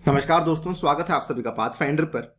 नमस्कार दोस्तों, स्वागत है आप सभी का पाथफाइंडर पर।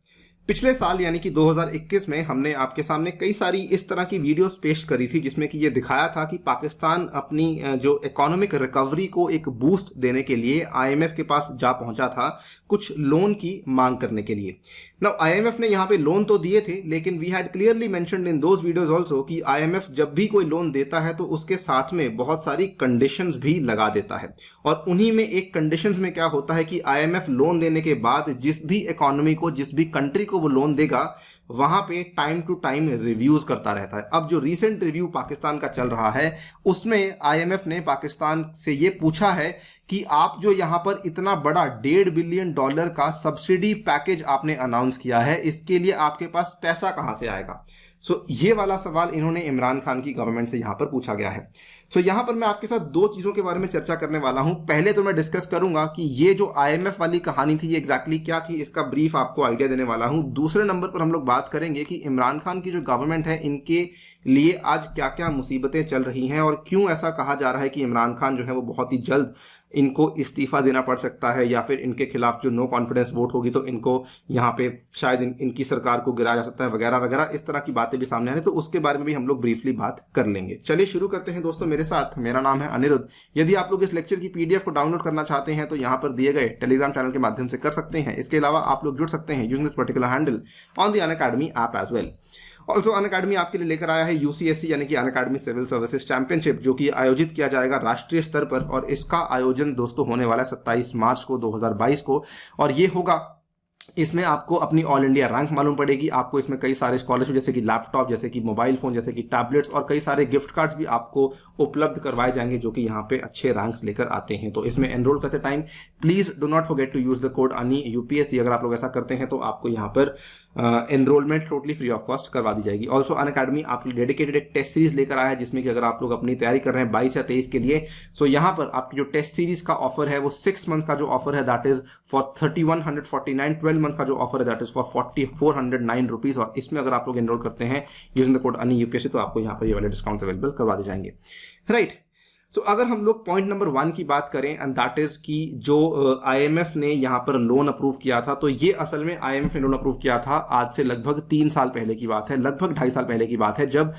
पिछले साल यानी कि 2021 में हमने आपके सामने कई सारी इस तरह की वीडियोस पेश करी थी जिसमें कि ये दिखाया था कि पाकिस्तान अपनी जो इकोनॉमिक रिकवरी को एक बूस्ट देने के लिए आईएमएफ के पास जा पहुंचा था कुछ लोन की मांग करने के लिए। नाउ आईएमएफ ने यहाँ पे लोन तो दिए थे, लेकिन we had clearly mentioned in those videos also कि आईएमएफ जब भी कोई लोन देता है तो उसके साथ में बहुत सारी कंडीशंस भी लगा देता है। और उन्हीं में एक कंडीशंस में क्या होता है कि आईएमएफ लोन देने के बाद जिस भी इकोनॉमी को, जिस भी कंट्री को वो लोन देगा, वहां पे टाइम टू टाइम रिव्यूज करता रहता है। अब जो रीसेंट रिव्यू पाकिस्तान का चल रहा है उसमें आईएमएफ ने पाकिस्तान से ये पूछा है कि आप जो यहां पर इतना बड़ा $1.5 बिलियन का सब्सिडी पैकेज आपने अनाउंस किया है, इसके लिए आपके पास पैसा कहां से आएगा। ये वाला सवाल इन्होंने इमरान खान की गवर्नमेंट से यहां पर पूछा गया है। यहां पर मैं आपके साथ दो चीजों के बारे में चर्चा करने वाला हूं। पहले तो मैं डिस्कस करूंगा कि ये जो आईएमएफ वाली कहानी थी ये एग्जैक्टली क्या थी, इसका ब्रीफ आपको आइडिया देने वाला हूं। दूसरे नंबर पर हम लोग बात करेंगे कि इमरान खान की जो गवर्नमेंट है इनके लिए आज क्या क्या मुसीबतें चल रही हैं और क्यों ऐसा कहा जा रहा है कि इमरान खान जो है वो बहुत ही जल्द इनको इस्तीफा देना पड़ सकता है, या फिर इनके खिलाफ जो नो कॉन्फिडेंस वोट होगी तो इनको यहाँ पे शायद इनकी सरकार को गिराया जा सकता है, वगैरह वगैरह। इस तरह की बातें भी सामने आ रही, तो उसके बारे में भी हम लोग ब्रीफली बात कर लेंगे। चलिए शुरू करते हैं दोस्तों मेरे साथ। मेरा नाम है अनिरुद्ध। यदि आप लोग इस लेक्चर की पीडीएफ को डाउनलोड करना चाहते हैं तो यहाँ पर दिए गए टेलीग्राम चैनल के माध्यम से कर सकते हैं। इसके अलावा आप लोग जुड़ सकते हैं using this particular handle on the Unacademy app as well. Also Unacademy आपके लिए लेकर आया है यूसीएससी यानी कि अनअकैडमी सिविल सर्विसेज चैंपियनशिप, जो कि आयोजित किया जाएगा राष्ट्रीय स्तर पर। और इसका आयोजन दोस्तों होने वाला है 27 मार्च को 2022 को, और ये होगा, इसमें आपको अपनी ऑल इंडिया रैंक मालूम पड़ेगी। आपको इसमें कई सारे स्कॉलरशिप जैसे कि लैपटॉप, जैसे कि मोबाइल फोन, जैसे कि टैबलेट्स और कई सारे गिफ्ट कार्ड्स भी आपको उपलब्ध करवाए जाएंगे जो कि यहाँ पे अच्छे रैंक्स लेकर आते हैं। तो इसमें एनरोल करते time please do not forget to use the code Ani UPSC. अगर आप लोग ऐसा करते हैं तो आपको यहाँ पर enrolment totally free of cost करवा दी जाएगी। ऑल्सो अनअकैडमी आपके लिए डेडिकेटेड एक टेस्ट सीरीज लेकर आया है जिसमें कि अगर आप लोग अपनी तैयारी कर रहे हैं 22 या 23 के लिए, यहाँ पर आपकी जो टेस्ट सीरीज का ऑफर है वो 6 मंथ का जो ऑफर है दैट इज फॉर 3149, 12 मंथ का जो ऑफर है दैट इज फॉर 4409 रुपीज। और इसमें अगर आप लोग एनरोल करते हैं using the code Ani UPSC तो आपको यहाँ पर ये वाले डिस्काउंट अवेलेबल करवा दिए जाएंगे, राइट। अगर हम लोग पॉइंट नंबर 1 की बात करें, एंड दैट इज कि जो आईएमएफ ने यहां पर लोन अप्रूव किया था, तो ये असल में आईएमएफ ने लोन अप्रूव किया था आज से लगभग 3 साल पहले की बात है, लगभग 2.5 साल पहले की बात है, जब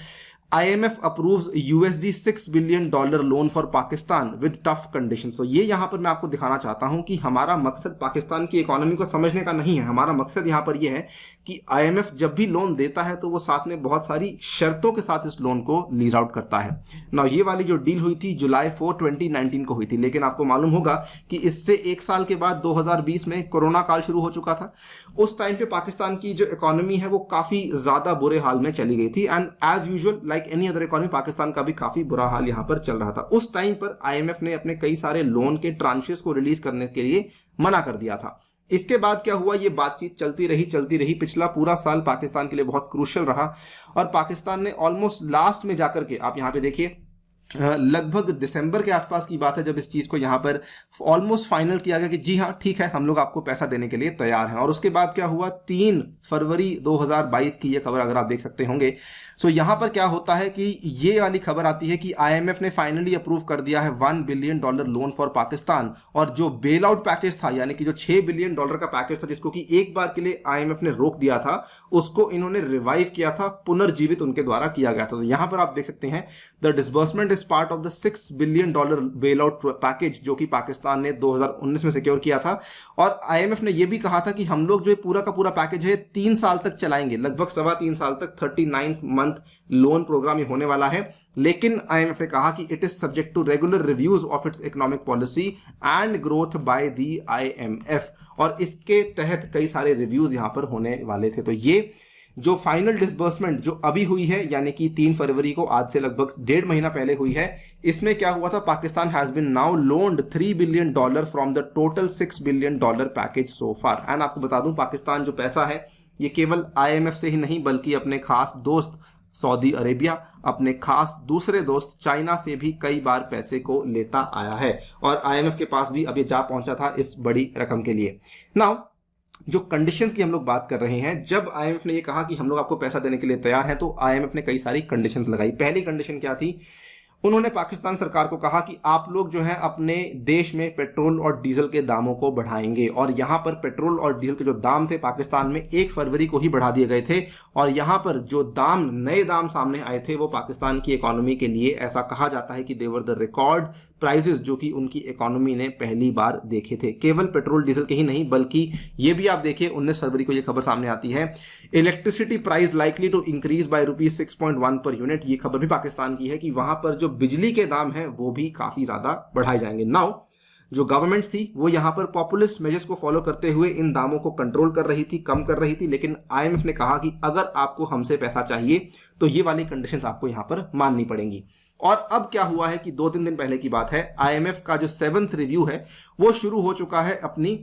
IMF approves $6 billion loan for Pakistan with tough condition. ये यहां पर मैं आपको दिखाना चाहता हूं कि हमारा मकसद पाकिस्तान की इकोनॉमी को समझने का नहीं है। हमारा मकसद यहां पर यह है कि IMF जब भी लोन देता है तो वो साथ में बहुत सारी शर्तों के साथ इस लोन को लीज आउट करता है ना। ये वाली जो डील हुई थी जुलाई 4, 2019 को हुई थी, लेकिन आपको मालूम होगा कि इससे 1 साल के बाद 2020 में कोरोना काल शुरू हो चुका था। उस टाइम पे पाकिस्तान की जो इकोनॉमी है वो काफी ज्यादा बुरे हाल में चली गई थी, and as usual like any other economy Pakistan का भी काफी बुरा हाल यहां पर चल रहा था। उस टाइम पर आईएमएफ ने अपने कई सारे लोन के ट्रांचेस को रिलीज करने के लिए मना कर दिया था। इसके बाद क्या हुआ, ये बातचीत चलती रही। पिछला पूरा साल पाकिस्तान के लिए बहुत क्रूशियल रहा और पाकिस्तान ने ऑलमोस्ट लास्ट में जाकर के, आप यहां पे देखिए, लगभग दिसंबर के आसपास की बात है जब इस चीज को यहां पर ऑलमोस्ट फाइनल किया गया कि जी हां ठीक है, हम लोग आपको पैसा देने के लिए तैयार हैं। और उसके बाद क्या हुआ, 3 फरवरी 2022 की ये खबर अगर आप देख सकते होंगे। यहां पर क्या होता है कि ये वाली खबर आती है कि आईएमएफ ने फाइनली अप्रूव कर दिया है $1 बिलियन लोन फॉर पाकिस्तान। और जो बेल आउट पैकेज था, यानी कि जो $6 बिलियन का पैकेज था जिसको कि एक बार के लिए आईएमएफ ने रोक दिया था, उसको इन्होंने रिवाइव किया था, पुनर्जीवित उनके द्वारा किया गया था। तो यहां पर आप देख सकते हैं the disbursement is part of the $6 billion bail out package जो कि पाकिस्तान ने 2019 में सिक्योर किया था। और आईएमएफ ने यह भी कहा था कि हम लोग जो पूरा का पूरा पैकेज है 3 साल तक चलाएंगे, लगभग 3.25 साल तक, 39 मंथ लोन प्रोग्राम होने वाला है। लेकिन आईएमएफ ने कहा कि it is subject to regular reviews of its economic policy and growth by the IMF, और इसके तहत कई सारे रिव्यूज यहां पर होने वाले थे। तो ये जो फाइनल डिसबर्समेंट जो अभी हुई है, यानी कि 3 फरवरी को, आज से लगभग 1.5 महीना पहले हुई है, इसमें क्या हुआ था, Pakistan has been now loaned $3 billion from the total $6 billion package so far. And आपको बता दूं, पाकिस्तान जो पैसा है ये केवल आईएमएफ से ही नहीं बल्कि अपने खास दोस्त सऊदी अरेबिया, अपने खास दूसरे दोस्त चाइना से भी कई बार पैसे को लेता आया है, और आईएमएफ के पास भी अभी जा पहुंचा था इस बड़ी रकम के लिए। नाउ जो कंडीशंस की हम लोग बात कर रहे हैं, जब आईएमएफ ने ये कहा कि हम लोग आपको पैसा देने के लिए तैयार हैं, तो आईएमएफ ने कई सारी कंडीशंस लगाई। पहली कंडीशन क्या थी, उन्होंने पाकिस्तान सरकार को कहा कि आप लोग जो है अपने देश में पेट्रोल और डीजल के दामों को बढ़ाएंगे, और यहां पर पेट्रोल और डीजल के जो दाम थे पाकिस्तान में 1 फरवरी को ही बढ़ा दिए गए थे, और यहां पर जो दाम नए दाम सामने आए थे वो पाकिस्तान की इकोनॉमी के लिए ऐसा कहा जाता है कि दे वर द रिकॉर्ड प्राइसेस जो कि उनकी इकोनॉमी ने पहली बार देखे थे। केवल पेट्रोल डीजल के ही नहीं बल्कि ये भी आप देखिए 19 फरवरी को ये खबर सामने आती है, electricity price likely to increase by ₹6.1 per unit. ये खबर भी पाकिस्तान की है कि वहां पर जो बिजली के दाम हैं वो भी काफी ज्यादा बढ़ाए जाएंगे। नाउ जो गवर्नमेंट्स थी वो यहां पर पॉपुलिस्ट मेजर्स को फॉलो करते हुए इन दामों को कंट्रोल कर रही थी, कम कर रही थी, लेकिन आईएमएफ ने कहा कि अगर आपको हमसे पैसा चाहिए तो ये वाली कंडीशंस आपको यहां पर माननी पड़ेंगी। और अब क्या हुआ है कि 2-3 दिन पहले की बात है, आईएमएफ का जो 7th रिव्यू है वो शुरू हो चुका है। अपनी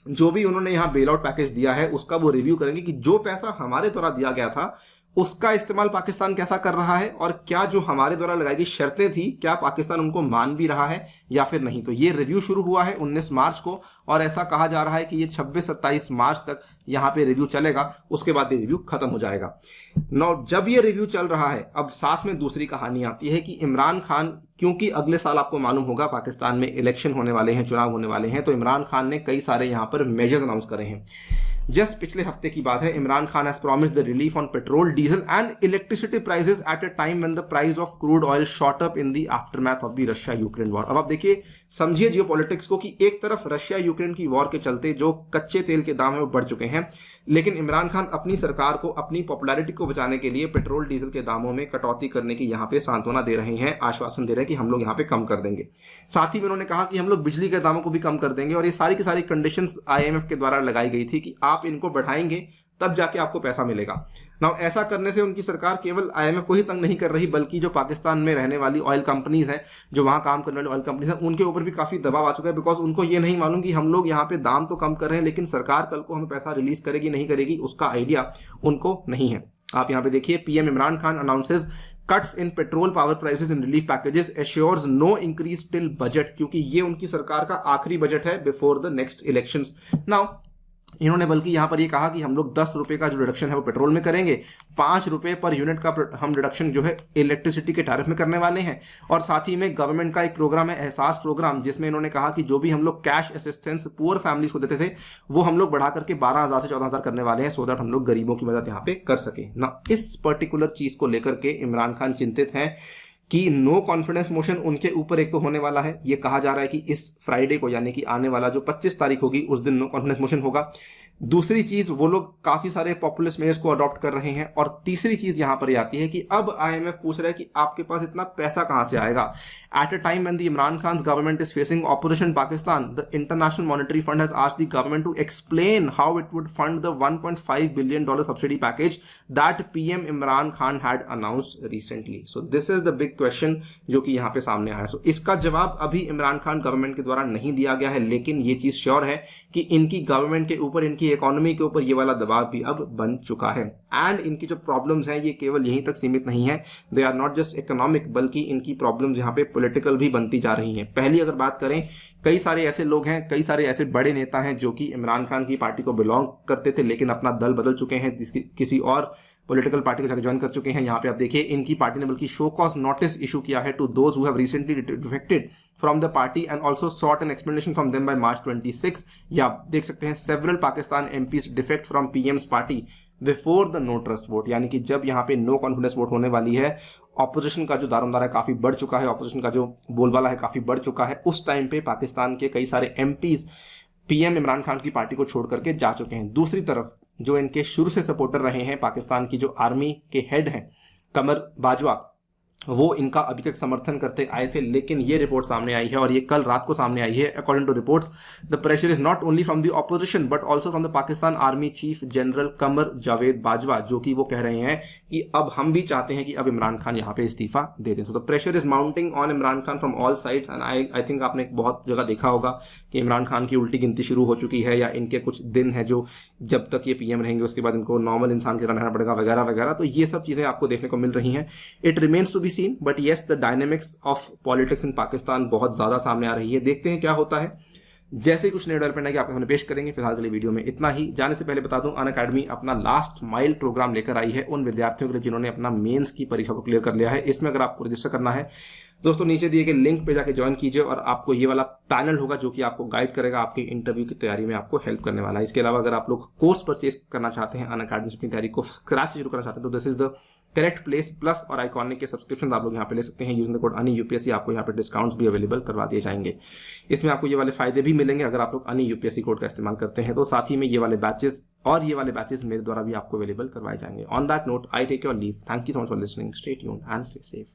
जो भी उन्होंने यहां बेल आउट पैकेज दिया है उसका वो रिव्यू करेंगे कि जो पैसा हमारे द्वारा दिया गया था उसका इस्तेमाल पाकिस्तान कैसा कर रहा है, और क्या जो हमारे द्वारा लगाई गई शर्तें थी क्या पाकिस्तान उनको मान भी रहा है या फिर नहीं। तो ये रिव्यू शुरू हुआ है 19 मार्च को, और ऐसा कहा जा रहा है कि ये 26-27 मार्च तक यहां पे रिव्यू चलेगा, उसके बाद ये रिव्यू खत्म हो जाएगा। नौ जब ये रिव्यू चल रहा है, अब साथ में दूसरी कहानी आती है कि इमरान खान, क्योंकि अगले साल आपको मालूम होगा पाकिस्तान में इलेक्शन होने वाले हैं, चुनाव होने वाले हैं, तो इमरान खान ने कई सारे यहां पर मेजर्स अनाउंस करे हैं। जस्ट पिछले हफ्ते की बात है, Imran Khan has promised the relief on petrol, diesel and electricity prices at a time when the price of crude oil shot up in the aftermath of the Russia Ukraine war. अब आप देखिए, समझिए जियोपॉलिटिक्स को, कि एक तरफ रशिया यूक्रेन की war के चलते जो कच्चे तेल के दाम है वो बढ़ चुके हैं, लेकिन इमरान खान अपनी सरकार को अपनी पॉपुलैरिटी को बचाने के लिए पेट्रोल डीजल के दामों में कटौती करने की यहां पे सांत्वना दे रहे हैं, आश्वासन दे रहे हैं कि हम लोग यहां पे कम कर देंगे। साथ ही में उन्होंने कहा कि हम लोग बिजली के दामों को भी कम कर देंगे, और ये सारी की सारी कंडीशंस आईएमएफ के द्वारा लगाई गई थी कि आप इनको बढ़ाएंगे तब जाके आपको पैसा मिलेगा। नाउ ऐसा करने से उनकी सरकार केवल आईएमएफ को ही तंग नहीं कर रही, बल्कि जो पाकिस्तान में रहने वाली ऑयल कंपनीज हैं, जो वहां काम करने वाली ऑयल कंपनीज हैं, उनके ऊपर भी काफी दबाव आ चुका है। बिकॉज उनको ये नहीं मालूम कि हम लोग यहाँ पे दाम तो कम कर रहे हैं, लेकिन सरकार कल को हमें पैसा रिलीज करेगी नहीं करेगी उसका आइडिया उनको नहीं है। आप यहाँ पे देखिए, PM Imran Khan announces cuts in petrol power prices in relief packages, assures no increase till budget, क्योंकि ये उनकी सरकार का आखिरी बजट है before the next elections. Now इन्होंने बल्कि यहां पर ये कहा कि हम लोग 10 रुपए का जो रिडक्शन है वो पेट्रोल में करेंगे, 5 रुपए पर यूनिट का हम रिडक्शन जो है इलेक्ट्रिसिटी के टैरिफ में करने वाले हैं, और साथ ही में गवर्नमेंट का एक प्रोग्राम है एहसास प्रोग्राम, जिसमें इन्होंने कहा कि जो भी हम लोग कैश असिस्टेंस पुअर फैमिलीज को देते थे वो हम लोग बढ़ा करके 12,000 से 14,000 करने वाले हैं, सो दैट हम लोग गरीबों की मदद यहाँ पे कर सके ना। इस पर्टिकुलर चीज को लेकर के इमरान खान चिंतित हैं कि नो कॉन्फिडेंस मोशन उनके ऊपर एक तो होने वाला है, ये कहा जा रहा है कि इस फ्राइडे को, यानी कि आने वाला जो 25 तारीख होगी उस दिन नो कॉन्फिडेंस मोशन होगा। दूसरी चीज, वो लोग काफी सारे पॉपुलिस्ट मेजर्स को अडॉप्ट कर रहे हैं, और तीसरी चीज यहां पर आती है कि अब आईएमएफ पूछ रहा है कि आपके पास इतना पैसा कहां से आएगा। At a time when the Imran Khan's government is facing Operation Pakistan, the International Monetary Fund has asked the government to explain how it would fund the $1.5 billion subsidy package that PM Imran Khan had announced recently. So this is the big question जो कि यहाँ पे सामने आया। So इसका जवाब अभी Imran Khan government के द्वारा नहीं दिया गया है, लेकिन ये चीज श्योर है कि इनकी गवर्नमेंट के ऊपर, इनकी इकोनॉमी के ऊपर ये वाला दबाव भी अब बन चुका है। एंड इनकी जो प्रॉब्लम्स हैं ये केवल यहीं तक सीमित नहीं है, they are not just economic, बल्कि इनकी प्रॉब्लम्स यहाँ पे पॉलिटिकल भी बनती जा रही हैं। पहली अगर बात करें, कई सारे ऐसे लोग हैं, कई सारे ऐसे बड़े नेता हैं जो कि इमरान खान की पार्टी को बिलोंग करते थे, लेकिन अपना दल बदल चुके हैं, किसी और पॉलिटिकल पार्टी को जाकर ज्वाइन कर चुके हैं। यहाँ पे आप देखिए, इनकी पार्टी ने बल्कि शो कॉज नोटिस इशू किया है to those who have recently defected from the party and also sought an explanation from them by March 26। या आप देख सकते हैं, several Pakistan MPs defect from PM's party before the no trust vote, यानी कि जब यहाँ पे नो कॉन्फिडेंस वोट होने वाली है, ऑपोजिशन का जो दारोमदार है काफी बढ़ चुका है, ऑपोजिशन का जो बोलबाला है काफी बढ़ चुका है, उस टाइम पे पाकिस्तान के कई सारे एमपीज पीएम इमरान खान की पार्टी को छोड़ करके जा चुके हैं। दूसरी तरफ जो इनके शुरू से सपोर्टर रहे हैं, पाकिस्तान की जो आर्मी के हेड हैं कमर बाजवा, वो इनका अभी तक समर्थन करते आए थे, लेकिन ये रिपोर्ट सामने आई है और ये कल रात को सामने आई है। According to reports, the pressure is not only from the opposition but also from the Pakistan army chief general Qamar Javed Bajwa, जो कि वो कह रहे हैं कि अब हम भी चाहते हैं कि अब इमरान खान यहाँ पे इस्तीफा दे दें। So the pressure is mounting on Imran Khan from all sides and I think आपने बहुत जगह देखा होगा कि इमरान खान की उल्टी गिनती शुरू हो चुकी है, या इनके कुछ दिन है जो जब तक ये पीएम रहेंगे उसके बाद इनको नॉर्मल इंसान की तरह रहना पड़ेगा वगैरह वगैरह। तो ये सब चीजें आपको देखने को मिल रही हैं। It remains to be seen, but yes the dynamics of politics in Pakistan बहुत ज्यादा सामने आ रही है। देखते हैं क्या होता है। जैसे कुछ नए डेवलपमेंट है कि आपके सामने पेश करेंगे। फिलहाल के लिए वीडियो में इतना ही। जाने से पहले बता दूं, अनअकैडमी अपना लास्ट माइल प्रोग्राम लेकर आई है उन विद्यार्थियों के लिए जिन्होंने अपना मेंस की परीक्षा को क्लियर कर लिया है। इसमें अगर आपको रजिस्टर करना है दोस्तों नीचे दिए गए लिंक पे जाके ज्वाइन कीजिए और आपको ये वाला पैनल होगा जो कि आपको गाइड करेगा, आपके इंटरव्यू की तैयारी में आपको हेल्प करने वाला है। इसके अलावा अगर आप लोग कोर्स परचेज करना चाहते हैं अनअकैडमी से, अपनी तैयारी को स्क्रैच से शुरू करना चाहते हैं, तो this is the correct place. Plus और आइकॉनिक के सब्सक्रिप्शन आप लोग यहाँ पे ले सकते हैं यूजिंग द कोड अनि यूपीएससी। आपको यहाँ पे डिस्काउंट्स भी अवेलेबल करवा दिए जाएंगे। इसमें आपको ये वाले फायदे भी मिलेंगे अगर आप लोग अनि यूपीएससी कोड का इस्तेमाल करते हैं। तो साथ ही में ये वाले बैचेस मेरे द्वारा भी आपको अवेलेबल करवाए जाएंगे। On that note I take your leave. Thank you so much for listening. Stay tuned and stay safe.